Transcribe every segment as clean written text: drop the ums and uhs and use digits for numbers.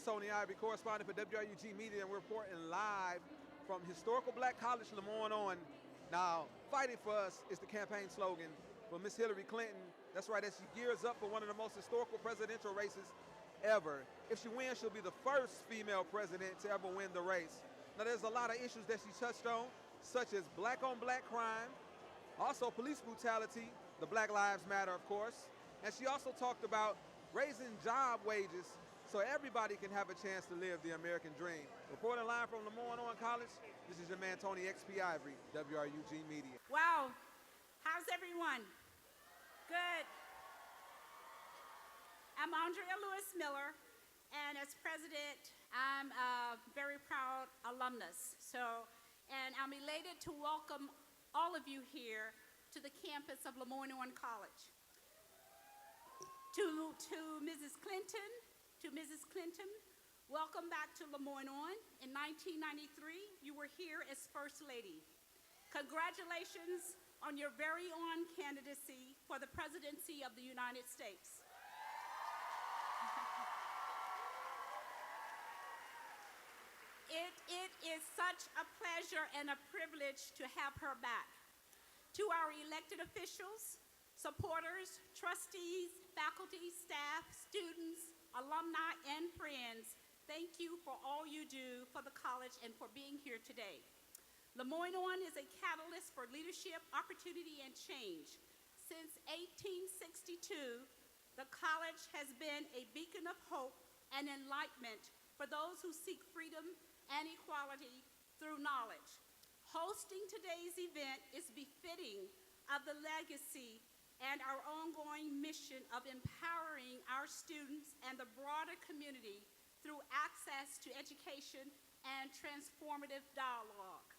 Tony Ivy, correspondent for WRUG Media, and we're reporting live from historical Black College Lemoyne on. Now, fighting for us is the campaign slogan for Miss Hillary Clinton. That's right, as she gears up for one of the most historical presidential races ever. If she wins, she'll be the first female president to ever win the race. Now, there's a lot of issues that she touched on, such as black-on-black crime, also police brutality, the Black Lives Matter, of course. And she also talked about raising job wages so everybody can have a chance to live the American dream. Reporting live from Lemoyne on College, this is your man Tony XP Ivory, WRUG Media. Wow, how's everyone? Good. I'm Andrea Lewis Miller, and as president, I'm a very proud alumnus. And I'm elated to welcome all of you here to the campus of Lemoyne on College. To Mrs. Cliton, welcome back to Lemoyne on. In 1993, you were here as First Lady. Congratulations on your very own candidacy for the presidency of the United States. It is such a pleasure and a privilege to have her back. To our elected officials, supporters, trustees, faculty, staff, students, alumni, and friends, thank you for all you do for the college and for being here today. Lemoyne on is a catalyst for leadership, opportunity, and change. Since 1862, the college has been a beacon of hope and enlightenment for those who seek freedom and equality through knowledge. Hosting today's event is befitting of the legacy and our ongoing mission of empowering our students and the broader community through access to education and transformative dialogue.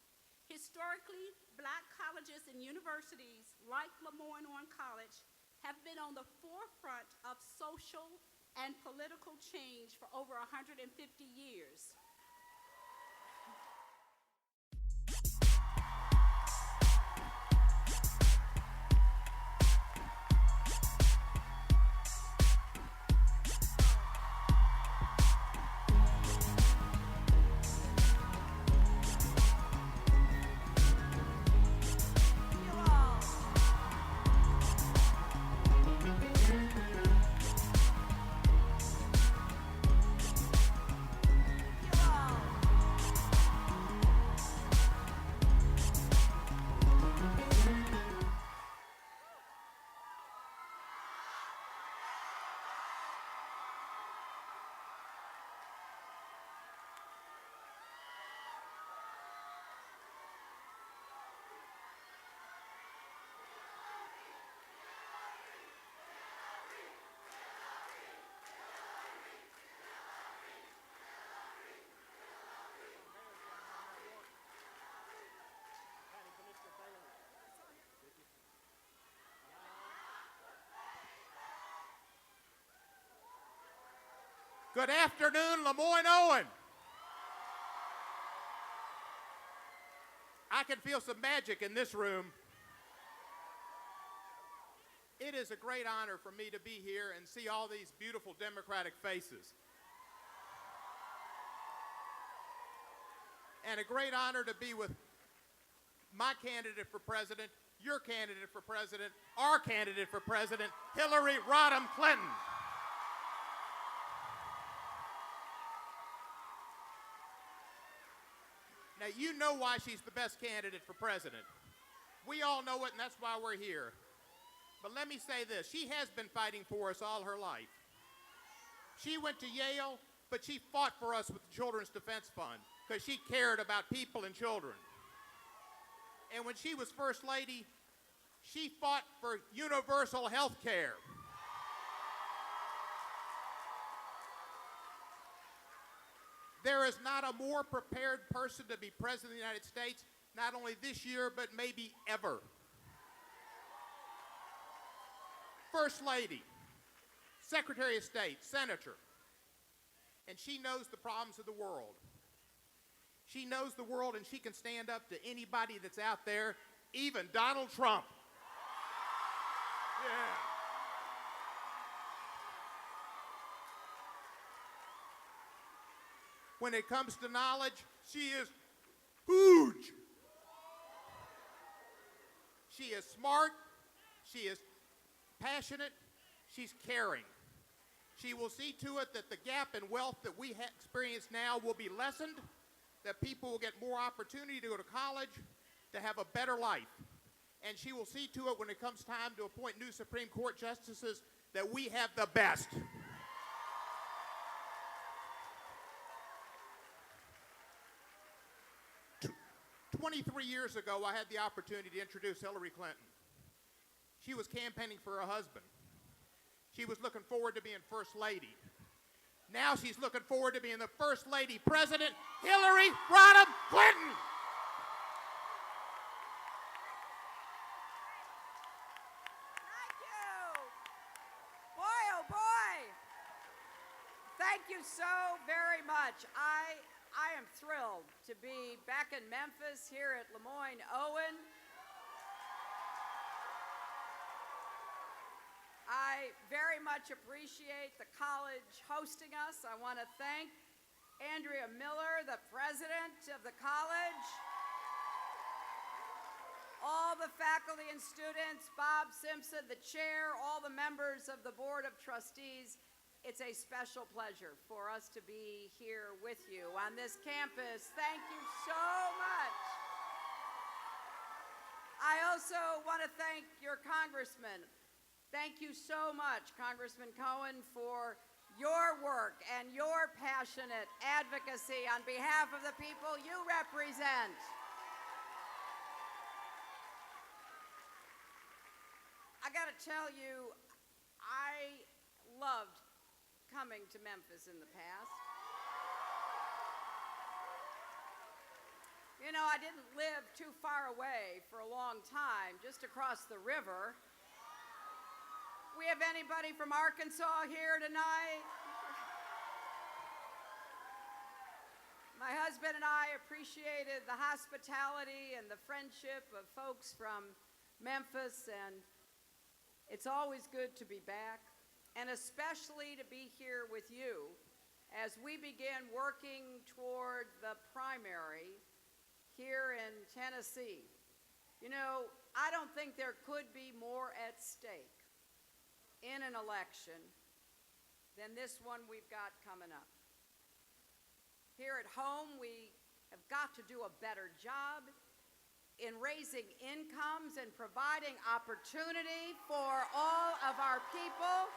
Historically, Black colleges and universities like Lemoyne on College have been on the forefront of social and political change for over 150 years. Good afternoon, Lemoyne Owen. I can feel some magic in this room. It is a great honor for me to be here and see all these beautiful Democratic faces. And a great honor to be with my candidate for president, your candidate for president, our candidate for president, Hillary Rodham Clinton. Now, you know why she's the best candidate for president. We all know it, and that's why we're here. But let me say this. She has been fighting for us all her life. She went to Yale, but she fought for us with the Children's Defense Fund because she cared about people and children. And when she was First Lady, she fought for universal health care. There is not a more prepared person to be president of the United States, not only this year, but maybe ever. First Lady, Secretary of State, Senator, and she knows the problems of the world. She knows the world, and she can stand up to anybody that's out there, even Donald Trump. Yeah. When it comes to knowledge, she is huge. She is smart. She is passionate. She's caring. She will see to it that the gap in wealth that we experience now will be lessened, that people will get more opportunity to go to college, to have a better life. And she will see to it when it comes time to appoint new Supreme Court justices that we have the best. 23 years ago, I had the opportunity to introduce Hillary Clinton. She was campaigning for her husband. She was looking forward to being First Lady. Now she's looking forward to being the First Lady President, Hillary Rodham Clinton. Thank you. Boy, oh boy. Thank you so very much. I am thrilled to be back in Memphis here at Lemoyne Owen. I very much appreciate the college hosting us. I want to thank Andrea Miller, the president of the college, all the faculty and students, Bob Simpson, the chair, all the members of the Board of Trustees. It's a special pleasure for us to be here with you on this campus. Thank you so much. I also want to thank your congressman. Thank you so much, Congressman Cohen, for your work and your passionate advocacy on behalf of the people you represent. I got to tell you, I loved coming to Memphis in the past. You know, I didn't live too far away for a long time, just across the river. We have anybody from Arkansas here tonight? My husband and I appreciated the hospitality and the friendship of folks from Memphis, and it's always good to be back, and especially to be here with you as we begin working toward the primary here in Tennessee. You know, I don't think there could be more at stake in an election than this one we've got coming up. Here at home, we have got to do a better job in raising incomes and providing opportunity for all of our people.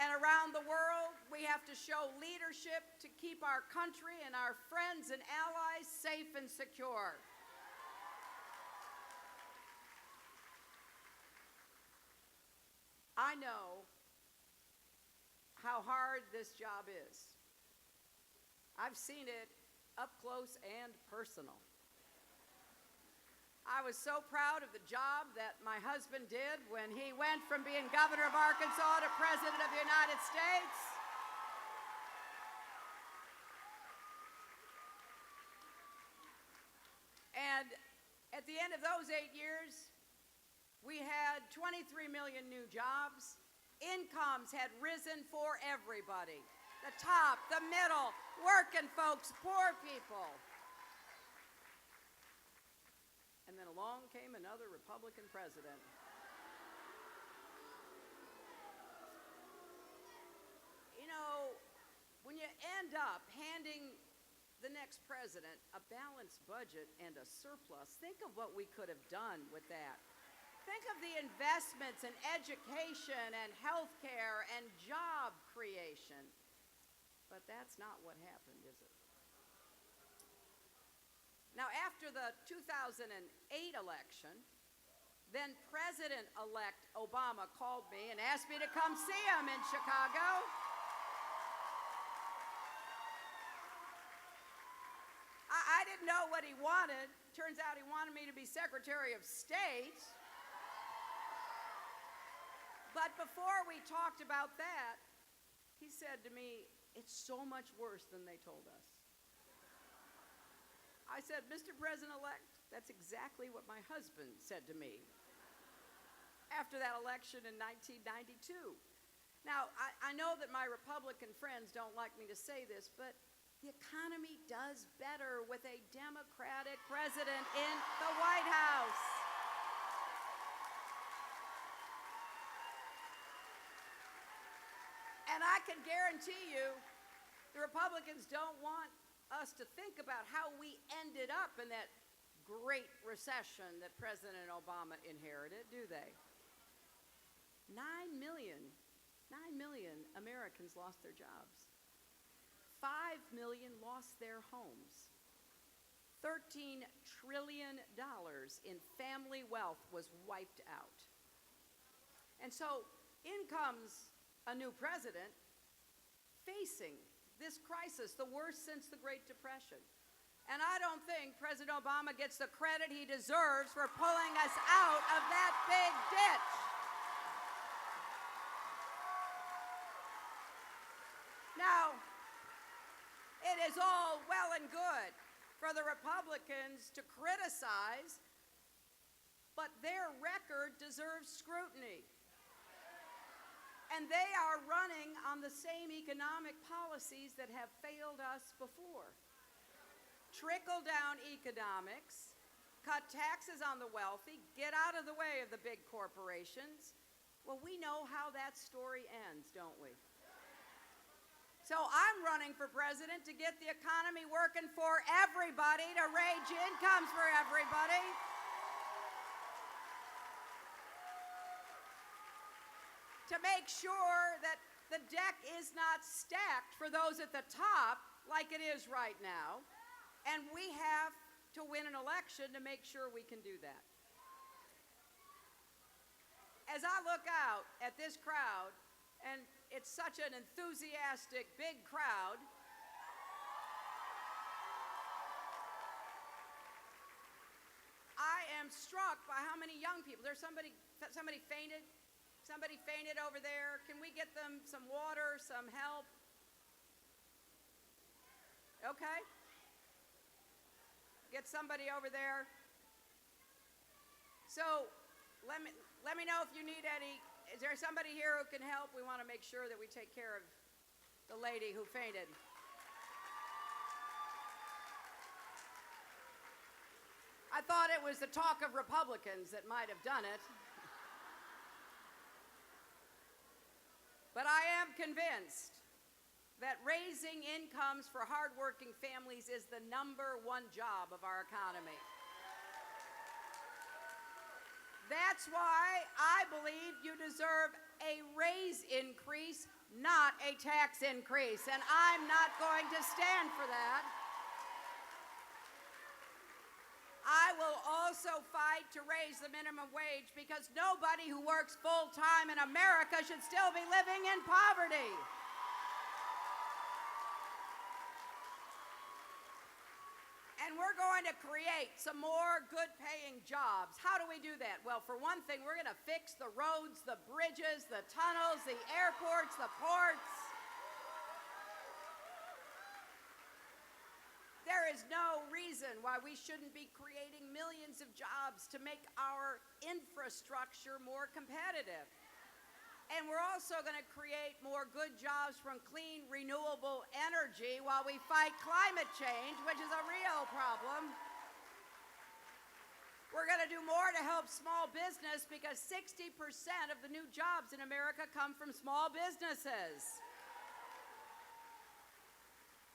And around the world, we have to show leadership to keep our country and our friends and allies safe and secure. I know how hard this job is. I've seen it up close and personal. I was so proud of the job that my husband did when he went from being governor of Arkansas to president of the United States. And at the end of those 8 years, we had 23 million new jobs. Incomes had risen for everybody. The top, the middle, working folks, poor people. And then along came another Republican president. You know, when you end up handing the next president a balanced budget and a surplus, think of what we could have done with that. Think of the investments in education and health care and job creation. But that's not what happened, is it? Now, after the 2008 election, then President-elect Obama called me and asked me to come see him in Chicago. I didn't know what he wanted. Turns out he wanted me to be Secretary of State. But before we talked about that, he said to me, "It's so much worse than they told us." I said, "Mr. President-elect, that's exactly what my husband said to me after that election in 1992. Now, I know that my Republican friends don't like me to say this, but the economy does better with a Democratic president in the White House. And I can guarantee you, the Republicans don't want us to think about how we ended up in that great recession that President Obama inherited, do they? 9 million Americans lost their jobs. 5 million lost their homes. $13 trillion in family wealth was wiped out. And so in comes a new president facing this crisis, the worst since the Great Depression. And I don't think President Obama gets the credit he deserves for pulling us out of that big ditch. Now, it is all well and good for the Republicans to criticize, but their record deserves scrutiny. And they are running on the same economic policies that have failed us before. Trickle-down economics, cut taxes on the wealthy, get out of the way of the big corporations. Well, we know how that story ends, don't we? So I'm running for president to get the economy working for everybody, to raise incomes for everybody. To make sure that the deck is not stacked for those at the top like it is right now. And we have to win an election to make sure we can do that. As I look out at this crowd, and it's such an enthusiastic, big crowd, I am struck by how many young people. There's somebody fainted. Somebody fainted over there. Can we get them some water, some help? Okay. Get somebody over there. So let me know if you need any. Is there somebody here who can help? We want to make sure that we take care of the lady who fainted. I thought it was the talk of Republicans that might have done it. But I am convinced that raising incomes for hardworking families is the #1 job of our economy. That's why I believe you deserve a raise increase, not a tax increase. And I'm not going to stand for that. I will also fight to raise the minimum wage because nobody who works full-time in America should still be living in poverty. And we're going to create some more good-paying jobs. How do we do that? Well, for one thing, we're going to fix the roads, the bridges, the tunnels, the airports, the ports. There is no reason why we shouldn't be creating millions of jobs to make our infrastructure more competitive. And we're also going to create more good jobs from clean, renewable energy while we fight climate change, which is a real problem. We're going to do more to help small business because 60% of the new jobs in America come from small businesses.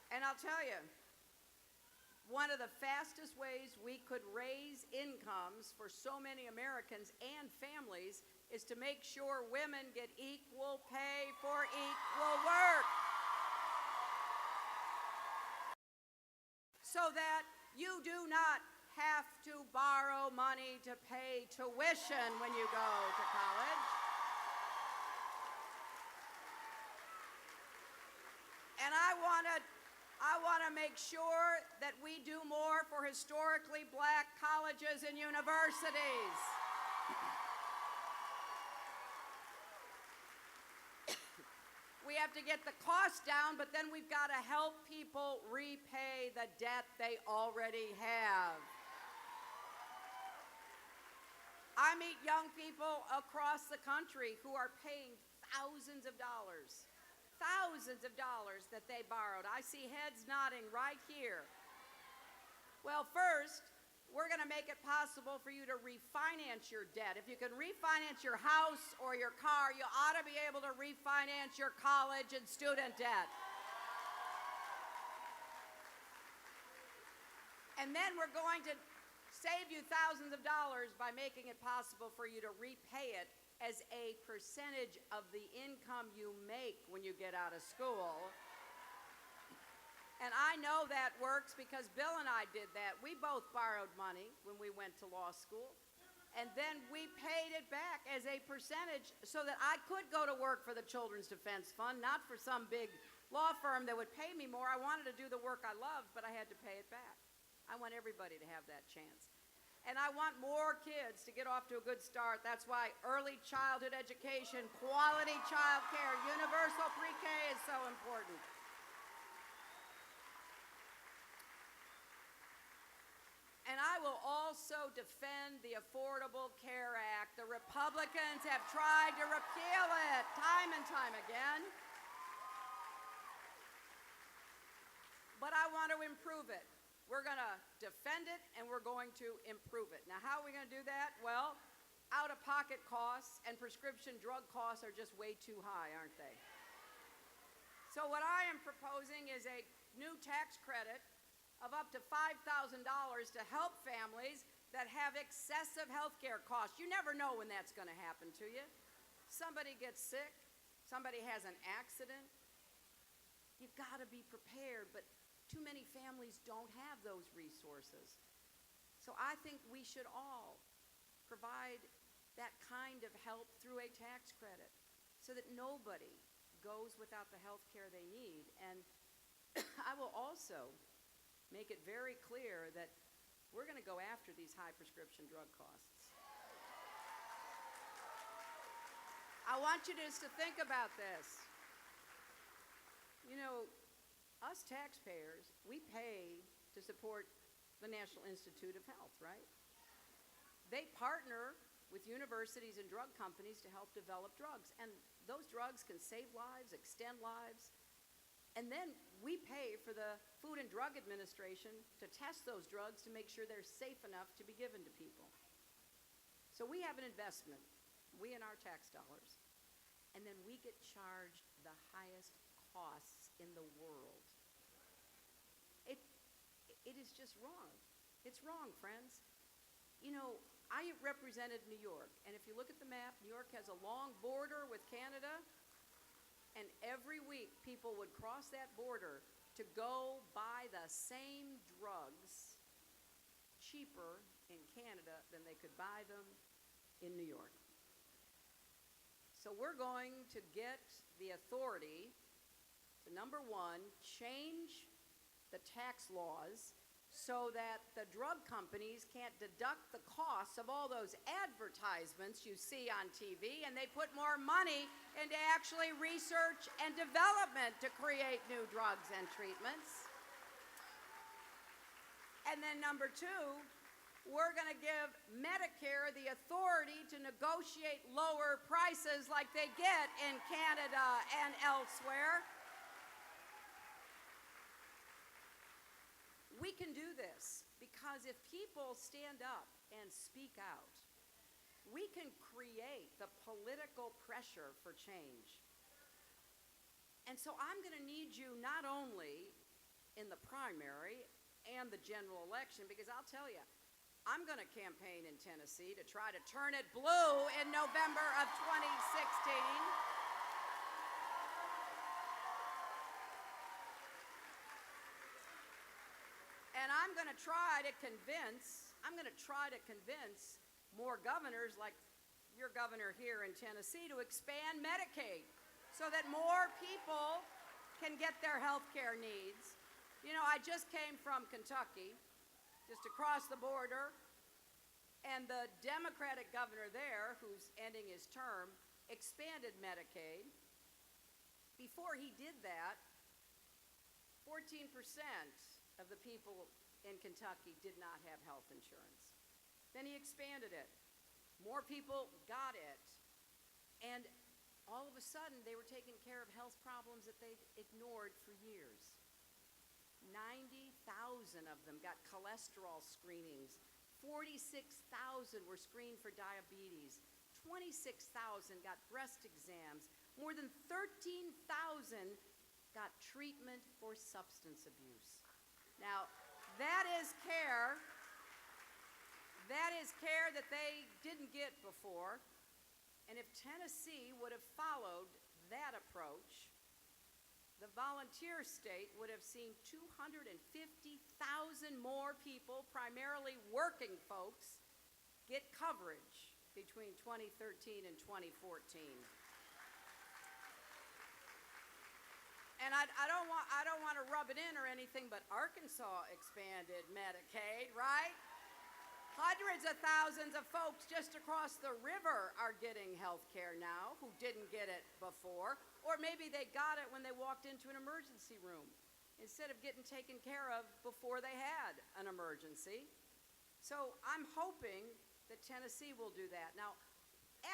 And I'll tell you, one of the fastest ways we could raise incomes for so many Americans and families is to make sure women get equal pay for equal work. So that you do not have to borrow money to pay tuition when you go to college. And I want to make sure that we do more for historically black colleges and universities. We have to get the cost down, but then we've got to help people repay the debt they already have. I meet young people across the country who are paying thousands of dollars that they borrowed. I see heads nodding right here. Well, first, we're going to make it possible for you to refinance your debt. If you can refinance your house or your car, you ought to be able to refinance your college and student debt. And then we're going to save you thousands of dollars by making it possible for you to repay it as a percentage of the income you make when you get out of school. And I know that works because Bill and I did that. We both borrowed money when we went to law school, and then we paid it back as a percentage so that I could go to work for the Children's Defense Fund, not for some big law firm that would pay me more. I wanted to do the work I loved, but I had to pay it back. I want everybody to have that chance. And I want more kids to get off to a good start. That's why early childhood education, quality child care, universal pre-K is so important. And I will also defend the Affordable Care Act. The Republicans have tried to repeal it time and time again. But I want to improve it. We're going to defend it, and we're going to improve it. Now, how are we going to do that? Well, out-of-pocket costs and prescription drug costs are just way too high, aren't they? So what I am proposing is a new tax credit of up to $5,000 to help families that have excessive health care costs. You never know when that's going to happen to you. Somebody gets sick. Somebody has an accident. You've got to be prepared, but too many families don't have those resources. So I think we should all provide that kind of help through a tax credit so that nobody goes without the health care they need. And I will also make it very clear that we're going to go after these high prescription drug costs. I want you just to think about this. You know, us taxpayers, we pay to support the National Institute of Health, right? They partner with universities and drug companies to help develop drugs. And those drugs can save lives, extend lives. And then we pay for the Food and Drug Administration to test those drugs to make sure they're safe enough to be given to people. So we have an investment, we and our tax dollars. And then we get charged the highest costs in the world. It is just wrong. It's wrong, friends. You know, I represented New York, and if you look at the map, New York has a long border with Canada, and every week people would cross that border to go buy the same drugs cheaper in Canada than they could buy them in New York. So we're going to get the authority to, number one, change the tax laws so that the drug companies can't deduct the costs of all those advertisements you see on TV, and they put more money into actually research and development to create new drugs and treatments. And then number two, we're going to give Medicare the authority to negotiate lower prices like they get in Canada and elsewhere. We can do this because if people stand up and speak out, we can create the political pressure for change. And so I'm going to need you not only in the primary and the general election, because I'll tell you, I'm going to campaign in Tennessee to try to turn it blue in November of 2016. And I'm going to try to convince more governors like your governor here in Tennessee to expand Medicaid so that more people can get their health care needs. You know, I just came from Kentucky, just across the border, and the Democratic governor there, who's ending his term, expanded Medicaid. Before he did that, 14% of the people in Kentucky did not have health insurance. Then he expanded it. More people got it. And all of a sudden they were taking care of health problems that they'd ignored for years. 90,000 of them got cholesterol screenings. 46,000 were screened for diabetes. 26,000 got breast exams. More than 13,000 got treatment for substance abuse. Now, that is care. That is care that they didn't get before. And if Tennessee would have followed that approach, the volunteer state would have seen 250,000 more people, primarily working folks, get coverage between 2013 and 2014. And I don't want to rub it in or anything, but Arkansas expanded Medicaid, right? Hundreds of thousands of folks just across the river are getting health care now who didn't get it before, or maybe they got it when they walked into an emergency room instead of getting taken care of before they had an emergency. So I'm hoping that Tennessee will do that. Now,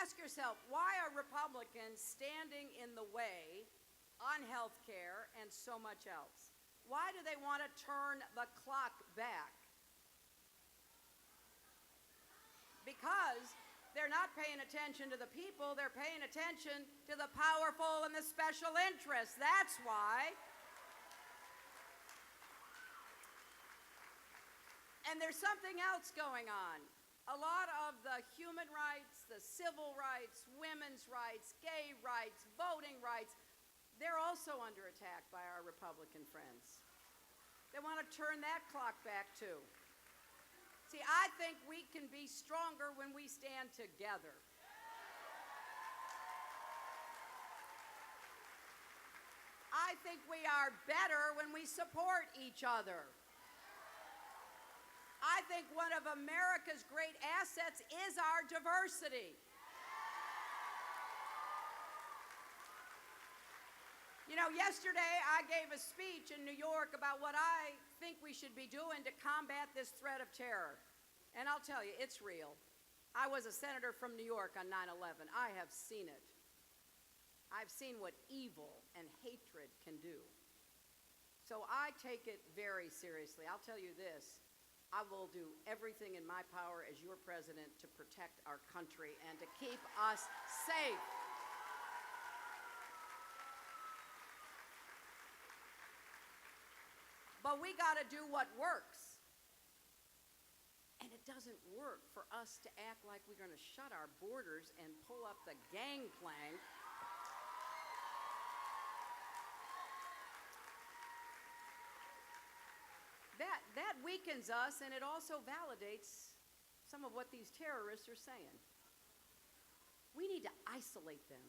ask yourself, why are Republicans standing in the way on health care and so much else? Why do they want to turn the clock back? Because they're not paying attention to the people, they're paying attention to the powerful and the special interests. That's why. And there's something else going on. A lot of the human rights, the civil rights, women's rights, gay rights, voting rights, they're also under attack by our Republican friends. They want to turn that clock back too. See, I think we can be stronger when we stand together. I think we are better when we support each other. I think one of America's great assets is our diversity. You know, yesterday I gave a speech in New York about what I think we should be doing to combat this threat of terror. And I'll tell you, it's real. I was a senator from New York on 9/11. I have seen it. I've seen what evil and hatred can do. So I take it very seriously. I'll tell you this. I will do everything in my power as your president to protect our country and to keep us safe. But we got to do what works. And it doesn't work for us to act like we're going to shut our borders and pull up the gangplank. That weakens us, and it also validates some of what these terrorists are saying. We need to isolate them.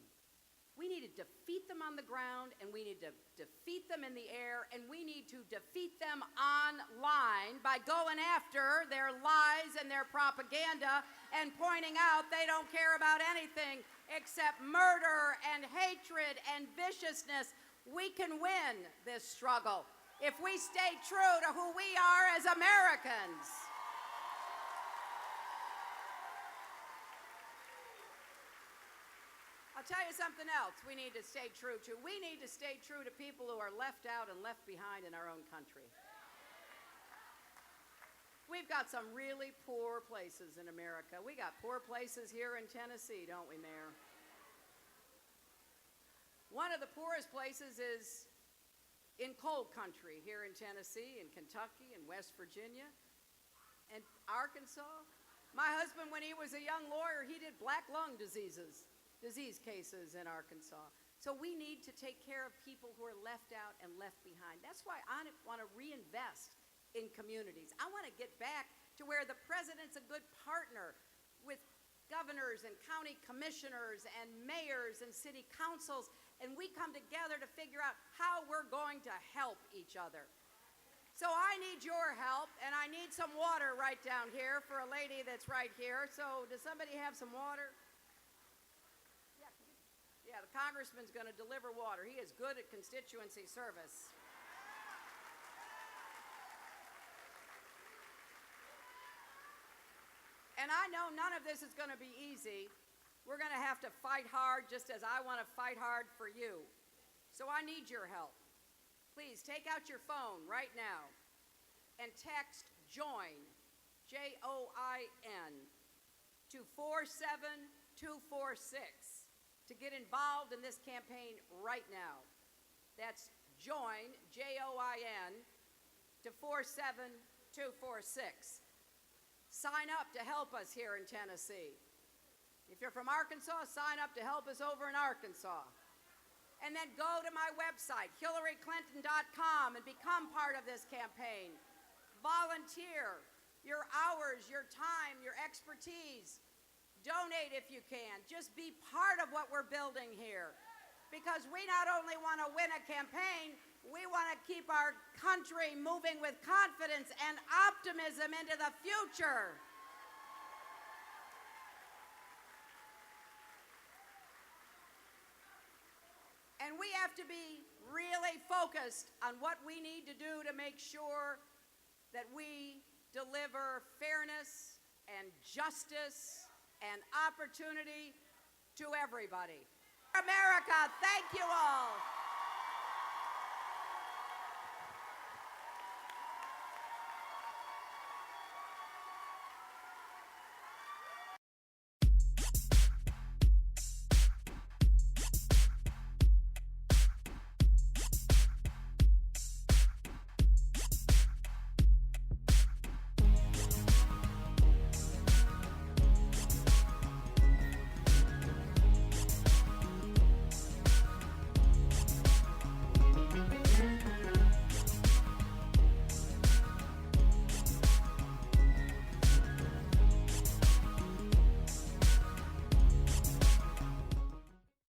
We need to defeat them on the ground, and we need to defeat them in the air, and we need to defeat them online by going after their lies and their propaganda and pointing out they don't care about anything except murder and hatred and viciousness. We can win this struggle if we stay true to who we are as Americans. I'll tell you something else we need to stay true to. We need to stay true to people who are left out and left behind in our own country. We've got some really poor places in America. We got poor places here in Tennessee, don't we, Mayor? One of the poorest places is in coal country here in Tennessee, in Kentucky, and West Virginia, and Arkansas. My husband, when he was a young lawyer, he did black lung disease cases in Arkansas. So we need to take care of people who are left out and left behind. That's why I want to reinvest in communities. I want to get back to where the president's a good partner with governors and county commissioners and mayors and city councils, and we come together to figure out how we're going to help each other. So I need your help, and I need some water right down here for a lady that's right here. So does somebody have some water? Yeah, the congressman's going to deliver water. He is good at constituency service. And I know none of this is going to be easy, we're going to have to fight hard just as I want to fight hard for you. So I need your help. Please take out your phone right now and text JOIN, J-O-I-N, to 47246 to get involved in this campaign right now. That's JOIN, J-O-I-N, to 47246. Sign up to help us here in Tennessee. If you're from Arkansas, sign up to help us over in Arkansas. And then go to my website, HillaryClinton.com, and become part of this campaign. Volunteer your hours, your time, your expertise. Donate if you can. Just be part of what we're building here. Because we not only want to win a campaign, we want to keep our country moving with confidence and optimism into the future. And we have to be really focused on what we need to do to make sure that we deliver fairness and justice and opportunity to everybody. America, thank you all.